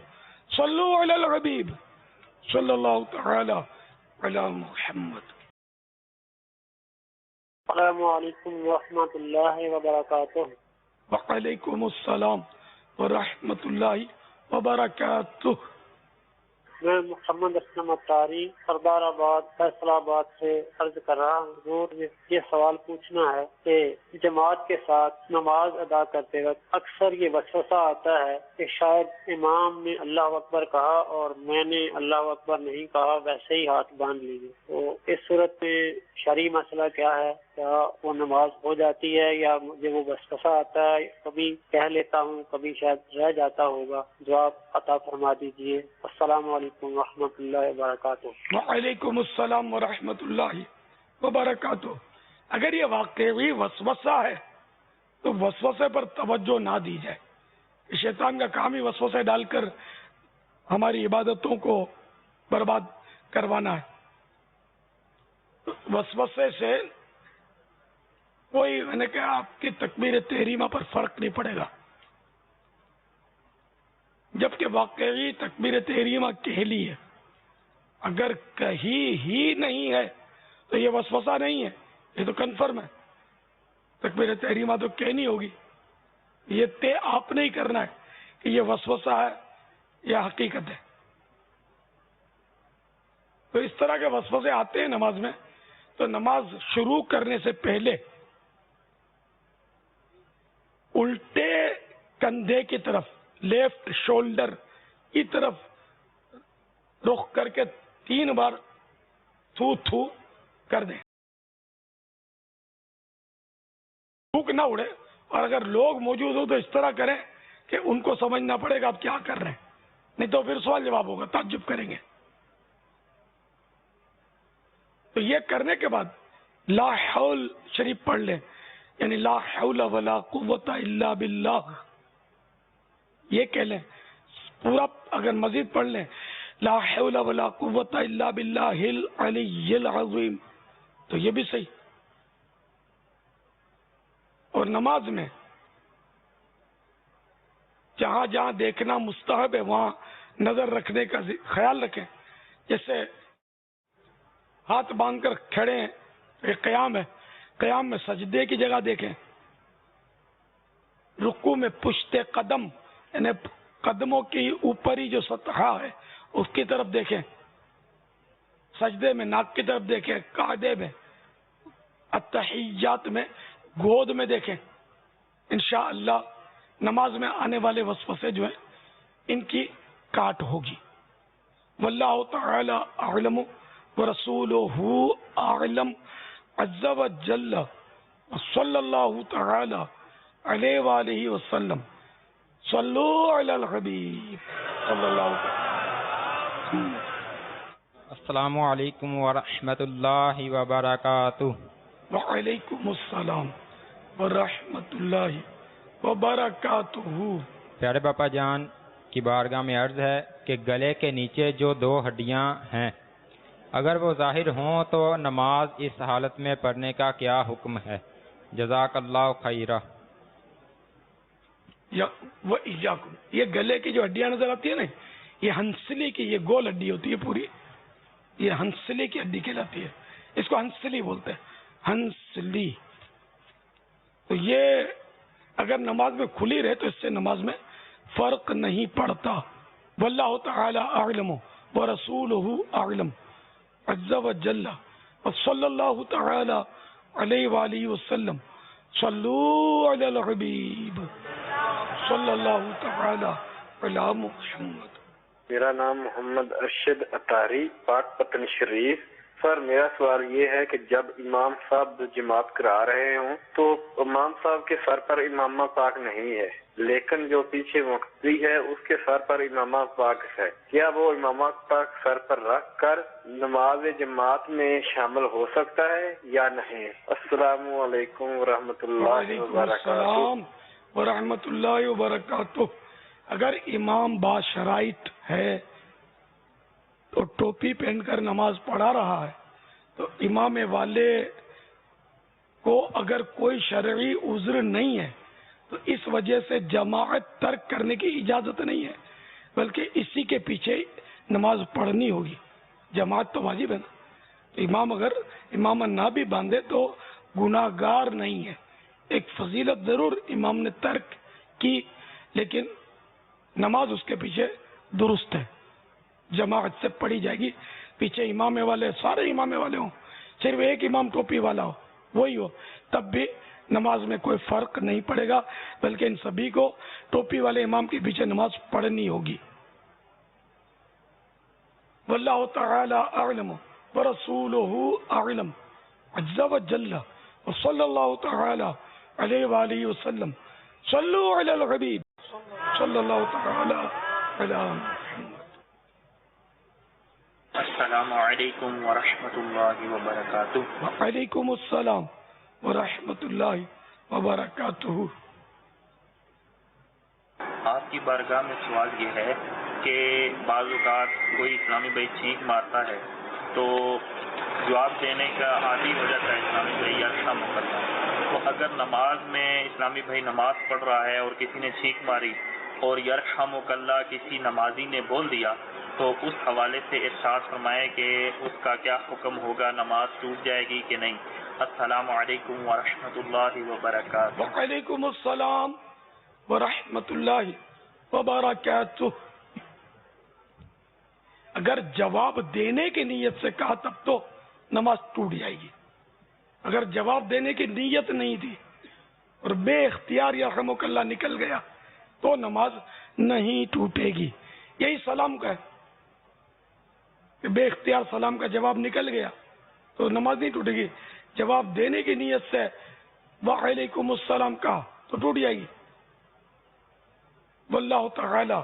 صلو علی الحبیب صلی اللہ تعالی علی محمد۔ السلام علیکم ورحمۃ اللہ وبرکاتہ۔ وعلیکم السلام ورحمۃ اللہ وبرکاتہ۔ میں محمد اسلم اطاری سردار آباد فیصل آباد سے عرض کر رہا ہوں۔ حضور یہ سوال پوچھنا ہے کہ جماعت کے ساتھ نماز ادا کرتے وقت اکثر یہ وسوسہ آتا ہے کہ شاید امام نے اللہ اکبر کہا اور میں نے اللہ اکبر نہیں کہا، ویسے ہی ہاتھ باندھ لیجیے۔ تو اس صورت میں شرعی مسئلہ کیا ہے؟ کیا وہ نماز ہو جاتی ہے یا مجھے وہ وسوسہ آتا ہے، کبھی کہہ لیتا ہوں کبھی شاید رہ جاتا ہوگا؟ جواب عطا فرما دیجیے۔ السلام علیکم ورحمۃ اللہ وبرکاتہ۔ وعلیکم السلام ورحمۃ اللہ وبرکاتہ۔ اگر یہ واقعی وسوسہ ہے تو وسوسے پر توجہ نہ دی جائے۔ شیطان کا کام ہی وسوسے ڈال کر ہماری عبادتوں کو برباد کروانا ہے۔ وسوسے سے کوئی میں نے کہا آپ کی تکبیر تحریمہ پر فرق نہیں پڑے گا، جبکہ واقعی تکبیر تحریمہ کہلی ہے۔ اگر کہیں ہی نہیں ہے تو یہ وسوسہ نہیں ہے، یہ تو کنفرم ہے، تکبیر تحریمہ تو کہنی ہوگی۔ یہ طے آپ نہیں کرنا ہے کہ یہ وسوسہ ہے یا حقیقت ہے۔ تو اس طرح کے وسوسے آتے ہیں نماز میں، تو نماز شروع کرنے سے پہلے الٹے کندھے کی طرف، لیفٹ شولڈر کی طرف رخ کر کے 3 بار تھو تھو کر دیں، تھوک نہ اڑے، اور اگر لوگ موجود ہو تو اس طرح کریں کہ ان کو سمجھنا پڑے گا آپ کیا کر رہے ہیں، نہیں تو پھر سوال جواب ہوگا، تعجب کریں گے. تو یہ کرنے کے بعد لا حول شریف پڑھ لیں، یعنی لا حول ولا قوت الا باللہ یہ کہہ لیں پورا. اگر مزید پڑھ لیں لا حول ولا قوت الا باللہ العلی العظیم تو یہ بھی صحیح. اور نماز میں جہاں جہاں دیکھنا مستحب ہے وہاں نظر رکھنے کا خیال رکھیں. جیسے ہاتھ باندھ کر کھڑے ہیں، ایک قیام ہے، قیام میں سجدے کی جگہ دیکھیں. رکوع میں پشت قدم یعنی قدموں کی اوپری جو سطح ہے اس کی طرف دیکھیں. سجدے میں ناک کی طرف دیکھیں، قعدے میں، التحیات میں گود میں دیکھیں. انشاءاللہ نماز میں آنے والے وسوسے جو ہیں ان کی کاٹ ہوگی. واللہ تعالی اعلم ورسولہ اعلم عز وجل صلی اللہ تعالی علیہ وآلہ وسلم. صلو علی الحبیب صلی اللہ علیہ وسلم. السلام علیکم ورحمۃ اللہ وبرکاتہ. وعلیکم السلام ورحمۃ اللہ وبرکاتہ. پیارے باپا جان کی بارگاہ میں عرض ہے کہ گلے کے نیچے جو 2 ہڈیاں ہیں اگر وہ ظاہر ہوں تو نماز اس حالت میں پڑھنے کا کیا حکم ہے؟ جزاک اللہ خیرہ. یہ گلے کی جو ہڈیاں نظر آتی ہے نا، یہ ہنسلی کی یہ گول ہڈی ہوتی ہے پوری، یہ ہنسلی کی ہڈی کہلاتی ہے. اس کو ہنسلی بولتے ہیں، ہنسلی. تو یہ اگر نماز میں کھلی رہے تو اس سے نماز میں فرق نہیں پڑتا. واللہ تعالی اعلم ورسولہ اعلم عز وجل وصلی اللہ تعالی علیہ وآلہ وسلم. صلو علی الحبیب صلی اللہ تعالی علی محمد. میرا نام محمد ارشد اطاری، پاک پتن شریف. سر میرا سوال یہ ہے کہ جب امام صاحب جماعت کرا رہے ہوں تو امام صاحب کے سر پر امامہ پاک نہیں ہے، لیکن جو پیچھے مقتدی ہے اس کے سر پر امامہ پاک ہے، کیا وہ امامہ پاک سر پر رکھ کر نماز جماعت میں شامل ہو سکتا ہے یا نہیں؟ السلام علیکم ورحمۃ اللہ وبرکاتہ. ورحمۃ اللہ وبرکاتہ. اگر امام باشرائط ہے تو ٹوپی پہن کر نماز پڑھا رہا ہے تو امام والے کو اگر کوئی شرعی عذر نہیں ہے تو اس وجہ سے جماعت ترک کرنے کی اجازت نہیں ہے، بلکہ اسی کے پیچھے نماز پڑھنی ہوگی. جماعت تو واجب ہے نا. تو امام اگر امام نہ بھی باندھے تو گناہ گار نہیں ہے. ایک فضیلت ضرور امام نے ترک کی لیکن نماز اس کے پیچھے درست ہے، جماعت سے پڑھی جائے گی. پیچھے امام والے سارے امام والے ہوں، صرف ایک امام ٹوپی والا ہو وہی ہو، تب بھی نماز میں کوئی فرق نہیں پڑے گا، بلکہ ان سبھی کو ٹوپی والے امام کے پیچھے نماز پڑھنی ہوگی. واللہ تعالی اعلم ورسولہ اعلم عز وجل وصلی اللہ تعالی علیہ وآلہ وسلم. صلو علی الحبیب صلی اللہ تعالی علی محمد. السلام علیکم ورحمۃ اللہ وبرکاتہ. وعلیکم السلام ورحمۃ اللہ وبرکاتہ. آپ کی بارگاہ میں سوال یہ ہے کہ بعض اوقات کوئی اسلامی بھائی چیخ مارتا ہے تو جواب دینے کا عادی ہو جاتا ہے اسلامی بھائی یا مقدمہ. تو اگر نماز میں اسلامی بھائی نماز پڑھ رہا ہے اور کسی نے چیخ ماری اور یرحمک اللہ کسی نمازی نے بول دیا تو اس حوالے سے ارشاد فرمائے کہ اس کا کیا حکم ہوگا، نماز ٹوٹ جائے گی کہ نہیں؟ السلام علیکم ورحمۃ اللہ وبرکاتہ. وعلیکم السلام ورحمۃ اللہ وبرکاتہ. اگر جواب دینے کی نیت سے کہا تب تو نماز ٹوٹ جائے گی. اگر جواب دینے کی نیت نہیں تھی اور بے اختیار یرحمک اللہ نکل گیا تو نماز نہیں ٹوٹے گی. یہی سلام کا ہے کہ بے اختیار سلام کا جواب نکل گیا تو نماز نہیں ٹوٹے گی. جواب دینے کی نیت سے وعلیکم السلام کہا تو ٹوٹ جائے گی. واللہ تعالی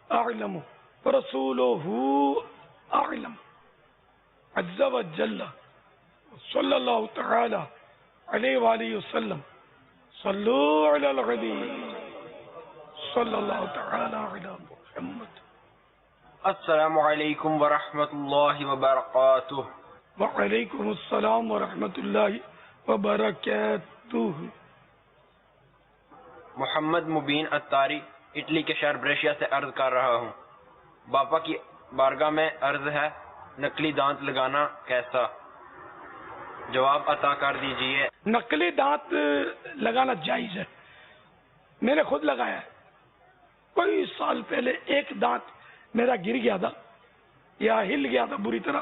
اعلم ورسولہ اعلم عز وجل صلی اللہ تعالی علیہ وآلہ وسلم صلو علی الحبیب صلی اللہ تعالی علی محمد. السلام علیکم ورحمۃ اللہ وبرکاتہ. وعلیکم السلام ورحمۃ اللہ وبرکاتہ. محمد مبین اتاری اٹلی کے شہر بریشیا سے عرض کر رہا ہوں. باپا کی بارگاہ میں عرض ہے نقلی دانت لگانا کیسا؟ جواب عطا کر دیجئے. نقلی دانت لگانا جائز ہے. میں نے خود لگایا ہے. کوئی سال پہلے ایک دانت میرا گر گیا تھا یا ہل گیا تھا بری طرح,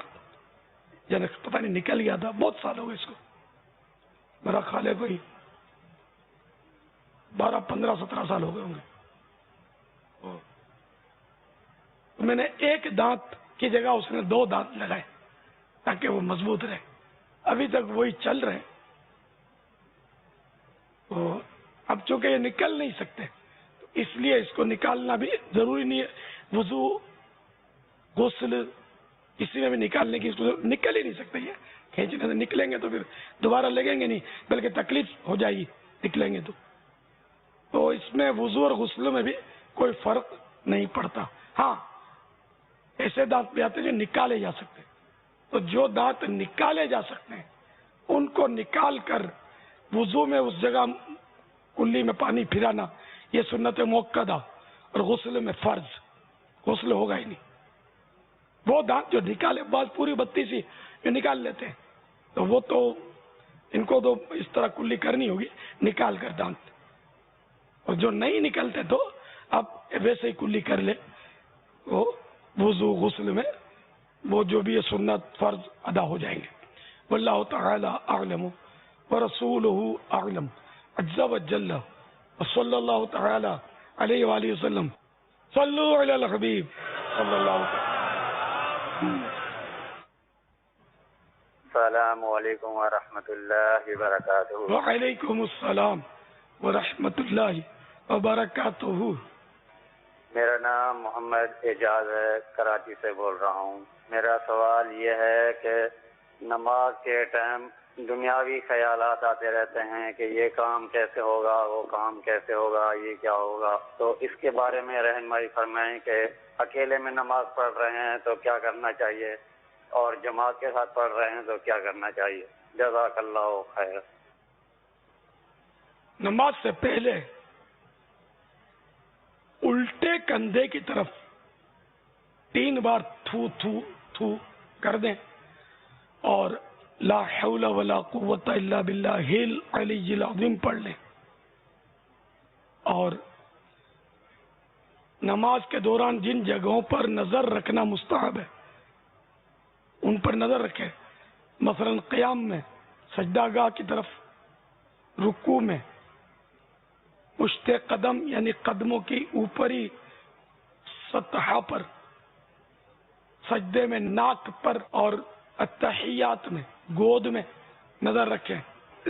یعنی پتہ نہیں نکل گیا تھا. بہت سال ہو گئے اس کو. میرا خیال ہے کوئی 12, 15, 17 سال ہو گئے ہوں گے. میں نے ایک دانت کی جگہ اس نے 2 دانت لگائے تاکہ وہ مضبوط رہے. ابھی تک وہی چل رہے. تو اب چونکہ یہ نکل نہیں سکتے تو اس لیے اس کو نکالنا بھی ضروری نہیں ہے. وضو غسل کسی میں بھی نکالنے کی نکل ہی نہیں سکتے. یہ کھینچنے سے نکلیں گے تو پھر دوبارہ لگیں گے نہیں, بلکہ تکلیف ہو جائے گی نکلیں گے تو اس میں وضو اور غسل میں بھی کوئی فرق نہیں پڑتا. ہاں ایسے دانت بھی آتے ہیں جو نکالے جا سکتے. تو جو دانت نکالے جا سکتے ہیں ان کو نکال کر وضو میں اس جگہ کلی میں پانی پھرانا یہ سنت موقدہ, اور غسل میں فرض. غسل ہوگا ہی نہیں. وہ دانت جو نکالے, بعض پوری 32 ہی جو نکال لیتے ہیں تو وہ تو ان کو تو اس طرح کلی کرنی ہوگی نکال کر دانت. اور جو نہیں نکلتے تو اب ویسے ہی کلی کر لے. وہ وضو غسل میں وہ جو بھی سنت فرض ادا ہو جائیں گے. واللہ تعالی اعلم ورسولہ اعلم عز وجل صلی اللہ تعالی علیہ وآلہ وسلم صلو علی الحبیب صلی اللہ تعالی. السلام علیکم ورحمۃ اللہ وبرکاتہ. وعلیکم السلام ورحمۃ اللہ وبرکاتہ. میرا نام محمد اعجاز ہے, کراچی سے بول رہا ہوں. میرا سوال یہ ہے کہ نماز کے ٹائم دنیاوی خیالات آتے رہتے ہیں کہ یہ کام کیسے ہوگا, وہ کام کیسے ہوگا, یہ کیا ہوگا. تو اس کے بارے میں رہنمائی فرمائیں کہ اکیلے میں نماز پڑھ رہے ہیں تو کیا کرنا چاہیے, اور جماعت کے ساتھ پڑھ رہے ہیں تو کیا کرنا چاہیے. جزاک اللہ خیر. نماز سے پہلے الٹے کندھے کی طرف 3 بار تھو تھو تھو کر دیں اور لا حول ولا قوت الا باللہ العلی العظیم پڑھ لیں. اور نماز کے دوران جن جگہوں پر نظر رکھنا مستحب ہے ان پر نظر رکھیں. مثلا قیام میں سجدہ گاہ کی طرف, رکوع میں پشت قدم یعنی قدموں کی اوپری سطح پر, سجدے میں ناک پر, اور التحیات میں گود میں نظر رکھیں.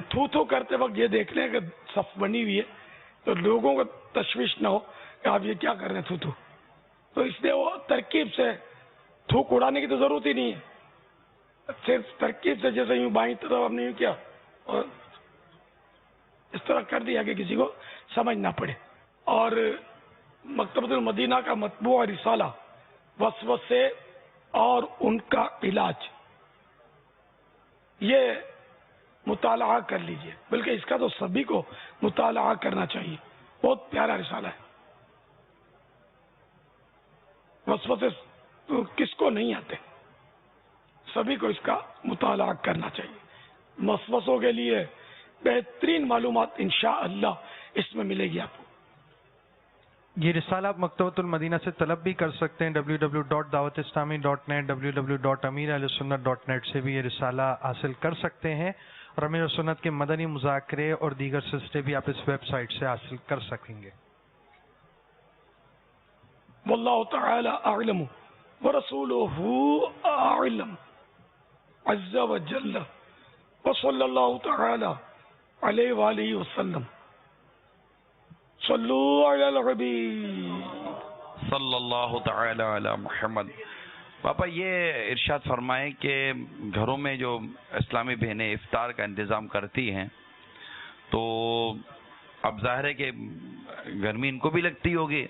تھو تھو کرتے وقت یہ دیکھ لیں کہ صف بنی ہوئی ہے تو لوگوں کو تشویش نہ ہو کہ آپ یہ کیا کر رہے ہیں تھو تھو. تو اس لیے وہ ترکیب سے تھوک اڑانے کی تو ضرورت ہی نہیں ہے. صرف ترکیب سے جیسے یوں بائیں طرف ہم نے یوں کیا اور اس طرح کر دیا کہ کسی کو سمجھ نہ پڑے. اور مکتبۃ المدینہ کا مطبوع رسالہ وسوسے اور ان کا علاج یہ مطالعہ کر لیجئے, بلکہ اس کا تو سبھی کو مطالعہ کرنا چاہیے. بہت پیارا رسالہ ہے. وسوسے کس کو نہیں آتے, سبھی کو اس کا مطالعہ کرنا چاہیے. وسوسوں کے لیے بہترین معلومات انشاءاللہ اس میں ملے گی آپ کو. یہ رسالہ آپ مکتبۃ المدینہ سے طلب بھی کر سکتے ہیں. www.dawatistami.net www.amirahlussunnat.net سے بھی یہ رسالہ حاصل کر سکتے ہیں, اور امیر سنت کے مدنی مذاکرے اور دیگر سلسلے بھی آپ اس ویب سائٹ سے حاصل کر سکیں گے. واللہ تعالی اعلم ورسولہ اعلم عز وجل وصلی اللہ تعالی علیہ وآلہ وسلم صلو علی الحبیب صلی اللہ تعالی علی محمد. پاپا یہ ارشاد فرمائیں کہ گھروں میں جو اسلامی بہنیں افطار کا انتظام کرتی ہیں تو اب ظاہر ہے کہ گرمی ان کو بھی لگتی ہوگی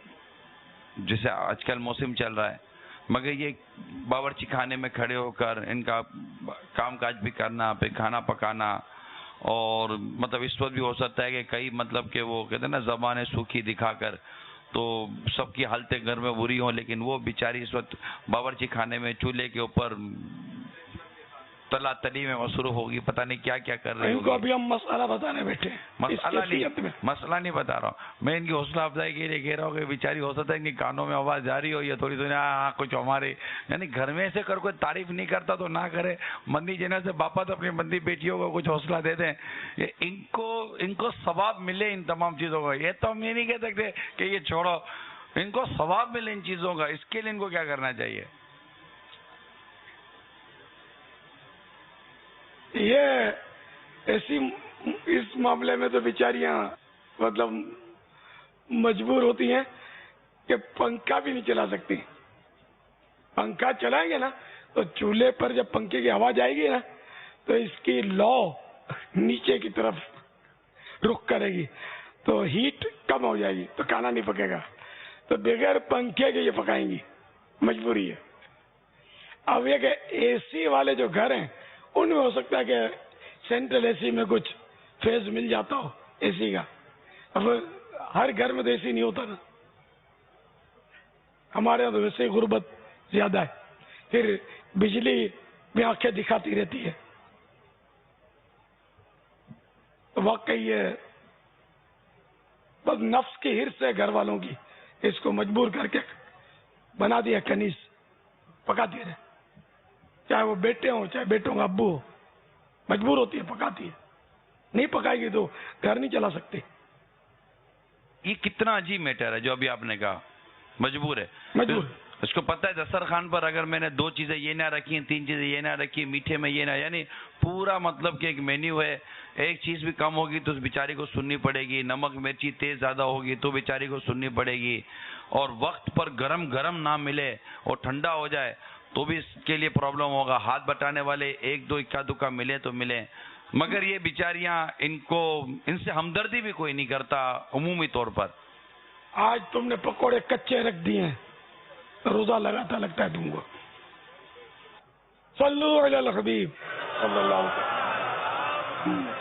جسے آج کل موسم چل رہا ہے، مگر یہ باورچی خانے میں کھڑے ہو کر ان کا کام کاج بھی کرنا، پھر کھانا پکانا، اور مطلب اس وقت بھی ہو سکتا ہے کہ کئی مطلب کہ وہ کہتے ہیں نا زبانیں سوکھی دکھا کر تو سب کی حالتیں گھر میں بری ہوں، لیکن وہ بیچاری اس وقت باورچی خانے میں چولہے کے اوپر تلا تلی میں مصروف ہوگی، پتہ نہیں کیا کیا کر رہی ان ہوگی. کو ابھی ہم مسئلہ بتانے بیٹھے ہیں. مسئلہ نہیں بتا رہا ہوں میں، ان کی حوصلہ افزائی کے لیے کہہ رہا ہوں کہ بیچاری ہو سکتا ہے ان کے کانوں میں آواز جاری ہو یا تھوڑی تھوڑی کچھ ہمارے یعنی گھر میں سے کر کوئی تعریف نہیں کرتا تو نہ کرے. مندی جنہیں سے باپا تو اپنی مندی بیٹیوں کو کچھ حوصلہ دے دیں، ان کو ثواب ملے ان تمام چیزوں کا. یہ تو ہم یہ نہیں کہہ سکتے کہ یہ چھوڑو، ان کو ثواب ملے ان چیزوں کا، اس کے لیے ان کو کیا کرنا چاہیے؟ یہ ایسی اس معاملے میں تو بیچاریاں مطلب مجبور ہوتی ہیں کہ پنکھا بھی نہیں چلا سکتی. پنکھا چلائیں گے نا تو چولہے پر جب پنکھے کی ہوا جائے گی نا تو اس کی لو نیچے کی طرف رخ کرے گی تو ہیٹ کم ہو جائے گی تو کھانا نہیں پکے گا، تو بغیر پنکھے کے یہ پکائیں گی، مجبوری ہے. اب یہ کہ اے سی والے جو گھر ہیں ان میں ہو سکتا ہے کہ سینٹرل اے سی میں کچھ فیز مل جاتا ہو اے سی کا. اب ہر گھر میں تو اے سی نہیں ہوتا نا، ہمارے یہاں تو ویسے ہی غربت زیادہ ہے، پھر بجلی میں آنکھیں دکھاتی رہتی ہے. واقعی یہ بس نفس کی حرص ہے گھر والوں کی، اس کو مجبور کر کے بنا دیا کنیز، پکاتی رہے، چاہے وہ بیٹے ہوں چاہے بیٹوں کا ابو ہو، مجبور ہوتی ہے پکاتی ہے. نہیں پکائے گی تو گھر نہیں چلا سکتے. یہ کتنا عجیب میٹر ہے جو ابھی آپ نے کہا، مجبور ہے. مجبور اس کو پتہ ہے دسترخوان پر اگر میں نے 2 چیزیں یہ نہ رکھی، 3 چیزیں یہ نہ رکھی، میٹھے میں یہ نہ، یعنی پورا مطلب کہ ایک مینیو ہے، ایک چیز بھی کم ہوگی تو اس بیچاری کو سننی پڑے گی، نمک مرچی تیز زیادہ ہوگی تو بیچاری کو سننی پڑے گی، اور وقت پر گرم گرم نہ ملے اور ٹھنڈا ہو جائے تو بھی اس کے لیے پرابلم ہوگا. ہاتھ بٹانے والے 1-2 اکا دکا ملے تو ملے، مگر یہ بیچاریاں ان سے ہمدردی بھی کوئی نہیں کرتا عمومی طور پر. آج تم نے پکوڑے کچے رکھ دیے ہیں، روزہ لگاتا لگتا ہے تم کو. صلو علی الحبیب صلی اللہ علیہ وسلم.